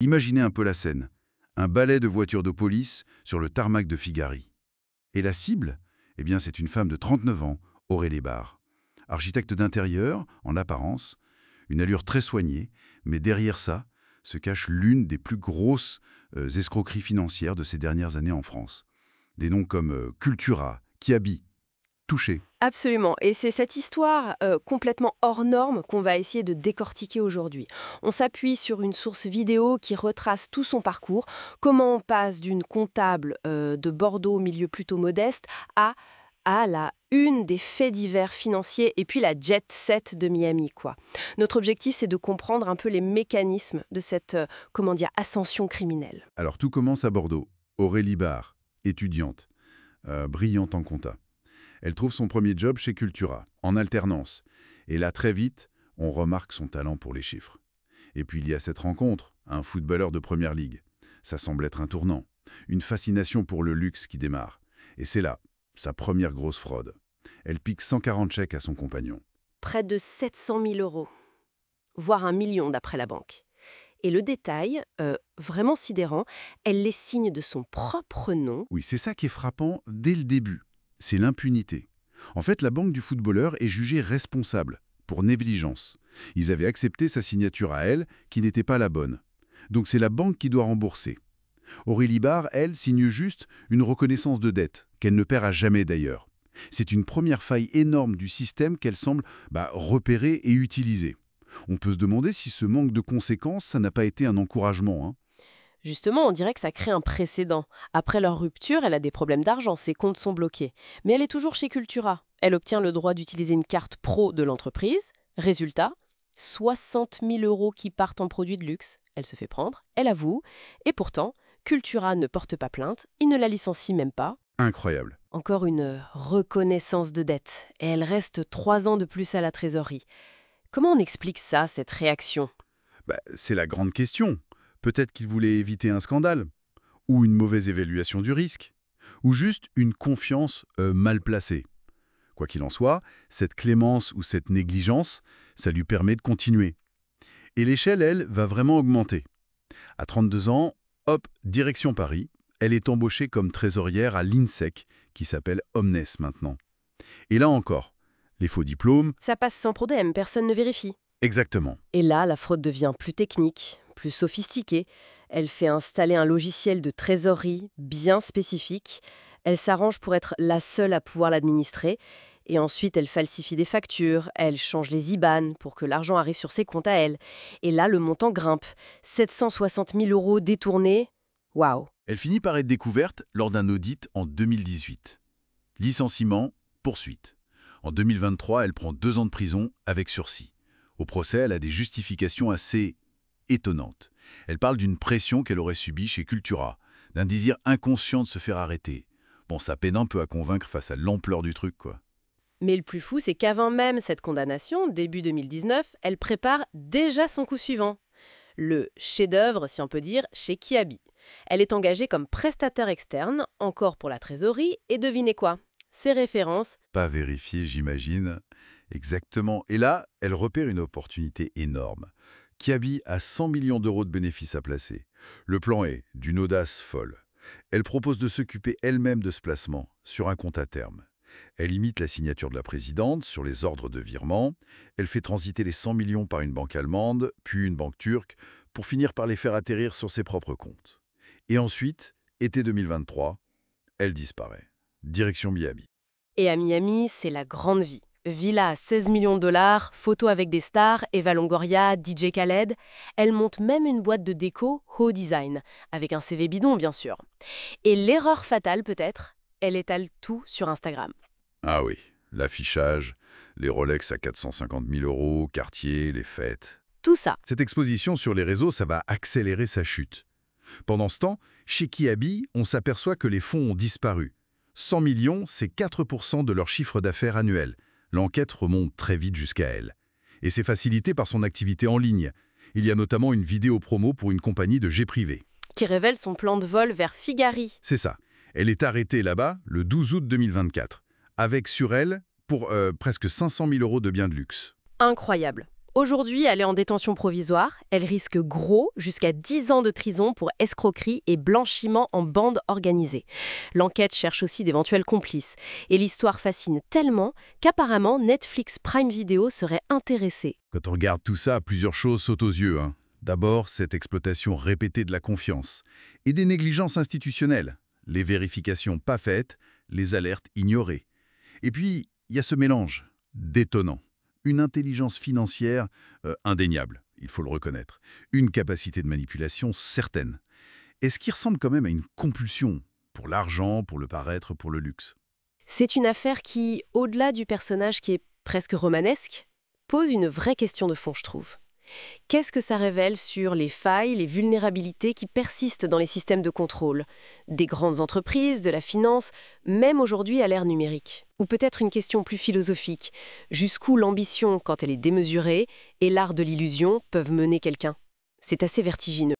Imaginez un peu la scène. Un balai de voitures de police sur le tarmac de Figari. Et la cible? Eh bien, c'est une femme de 39 ans, Aurélie Barre. Architecte d'intérieur, en apparence, une allure très soignée, mais derrière ça se cache l'une des plus grosses escroqueries financières de ces dernières années en France. Des noms comme Cultura, Kiabi, Touché. Absolument. Et c'est cette histoire complètement hors norme qu'on va essayer de décortiquer aujourd'hui. On s'appuie sur une source vidéo qui retrace tout son parcours, comment on passe d'une comptable de Bordeaux, milieu plutôt modeste, à la une des faits divers financiers et puis la jet set de Miami, quoi. Notre objectif, c'est de comprendre un peu les mécanismes de cette, ascension criminelle. Alors tout commence à Bordeaux. Aurélie Barre, étudiante, brillante en compta. Elle trouve son premier job chez Cultura, en alternance. Et là, très vite, on remarque son talent pour les chiffres. Et puis il y a cette rencontre, un footballeur de première ligue. Ça semble être un tournant. Une fascination pour le luxe qui démarre. Et c'est là, sa première grosse fraude. Elle pique 140 chèques à son compagnon. Près de 700 000 euros, voire 1 million d'après la banque. Et le détail, vraiment sidérant, elle les signe de son propre nom. Oui, c'est ça qui est frappant dès le début. C'est l'impunité. En fait, la banque du footballeur est jugée responsable, pour négligence. Ils avaient accepté sa signature à elle, qui n'était pas la bonne. Donc c'est la banque qui doit rembourser. Aurélie Barre, elle, signe juste une reconnaissance de dette, qu'elle ne paiera jamais d'ailleurs. C'est une première faille énorme du système qu'elle semble repérer et utiliser. On peut se demander si ce manque de conséquences, ça n'a pas été un encouragement, hein. Justement, on dirait que ça crée un précédent. Après leur rupture, elle a des problèmes d'argent, ses comptes sont bloqués. Mais elle est toujours chez Cultura. Elle obtient le droit d'utiliser une carte pro de l'entreprise. Résultat, 60 000 euros qui partent en produits de luxe. Elle se fait prendre, elle avoue. Et pourtant, Cultura ne porte pas plainte, il ne la licencie même pas. Incroyable. Encore une reconnaissance de dette. Et elle reste 3 ans de plus à la trésorerie. Comment on explique ça, cette réaction? C'est la grande question. Peut-être qu'il voulait éviter un scandale, ou une mauvaise évaluation du risque, ou juste une confiance mal placée. Quoi qu'il en soit, cette clémence ou cette négligence, ça lui permet de continuer. Et l'échelle, elle, va vraiment augmenter. À 32 ans, hop, direction Paris, elle est embauchée comme trésorière à l'INSEC, qui s'appelle Omnes maintenant. Et là encore, les faux diplômes, Ça passe sans problème, personne ne vérifie. exactement. Et là, la fraude devient plus technique, plus sophistiquée. Elle fait installer un logiciel de trésorerie bien spécifique. Elle s'arrange pour être la seule à pouvoir l'administrer. Et ensuite, elle falsifie des factures, elle change les IBAN pour que l'argent arrive sur ses comptes à elle. Et là, le montant grimpe. 760 000 euros détournés. Waouh! Elle finit par être découverte lors d'un audit en 2018. Licenciement, poursuite. En 2023, elle prend 2 ans de prison avec sursis. Au procès, elle a des justifications assez étonnantes. Elle parle d'une pression qu'elle aurait subie chez Cultura, d'un désir inconscient de se faire arrêter. Bon, ça peine un peu à convaincre face à l'ampleur du truc, quoi. Mais le plus fou, c'est qu'avant même cette condamnation, début 2019, elle prépare déjà son coup suivant. Le chef-d'œuvre, si on peut dire, chez Kiabi. Elle est engagée comme prestataire externe, encore pour la trésorerie, et devinez quoi? Ses références. Pas vérifié, j'imagine. Exactement. Et là, elle repère une opportunité énorme. Kiabi a 100 millions d'euros de bénéfices à placer. Le plan est d'une audace folle. Elle propose de s'occuper elle-même de ce placement, sur un compte à terme. Elle imite la signature de la présidente sur les ordres de virement. Elle fait transiter les 100 millions par une banque allemande, puis une banque turque, pour finir par les faire atterrir sur ses propres comptes. Et ensuite, été 2023, elle disparaît. Direction Miami. Et à Miami, c'est la grande vie. Villa à 16 millions de dollars, photos avec des stars, Eva Longoria, DJ Khaled. Elle monte même une boîte de déco Haut Design, avec un CV bidon bien sûr. Et l'erreur fatale peut-être, elle étale tout sur Instagram. Ah oui, l'affichage, les Rolex à 450 000 euros, Cartier, les fêtes. Tout ça. Cette exposition sur les réseaux, ça va accélérer sa chute. Pendant ce temps, chez Kiabi, on s'aperçoit que les fonds ont disparu. 100 millions, c'est 4% de leur chiffre d'affaires annuel. L'enquête remonte très vite jusqu'à elle. Et c'est facilité par son activité en ligne. Il y a notamment une vidéo promo pour une compagnie de jet privé. Qui révèle son plan de vol vers Figari. C'est ça. Elle est arrêtée là-bas le 12 août 2024, avec sur elle, pour presque 500 000 euros de biens de luxe. Incroyable. Aujourd'hui, elle est en détention provisoire. Elle risque gros, jusqu'à 10 ans de prison pour escroquerie et blanchiment en bande organisée. L'enquête cherche aussi d'éventuels complices. Et l'histoire fascine tellement qu'apparemment Netflix Prime Video serait intéressé. Quand on regarde tout ça, plusieurs choses sautent aux yeux, hein. D'abord, cette exploitation répétée de la confiance et des négligences institutionnelles, les vérifications pas faites, les alertes ignorées. Et puis, il y a ce mélange détonnant, une intelligence financière indéniable, il faut le reconnaître, une capacité de manipulation certaine, et ce qui ressemble quand même à une compulsion pour l'argent, pour le paraître, pour le luxe. C'est une affaire qui, au-delà du personnage qui est presque romanesque, pose une vraie question de fond, je trouve. Qu'est-ce que ça révèle sur les failles, les vulnérabilités qui persistent dans les systèmes de contrôle des grandes entreprises, de la finance, même aujourd'hui à l'ère numérique? Ou peut-être une question plus philosophique, jusqu'où l'ambition, quand elle est démesurée, et l'art de l'illusion peuvent mener quelqu'un? C'est assez vertigineux.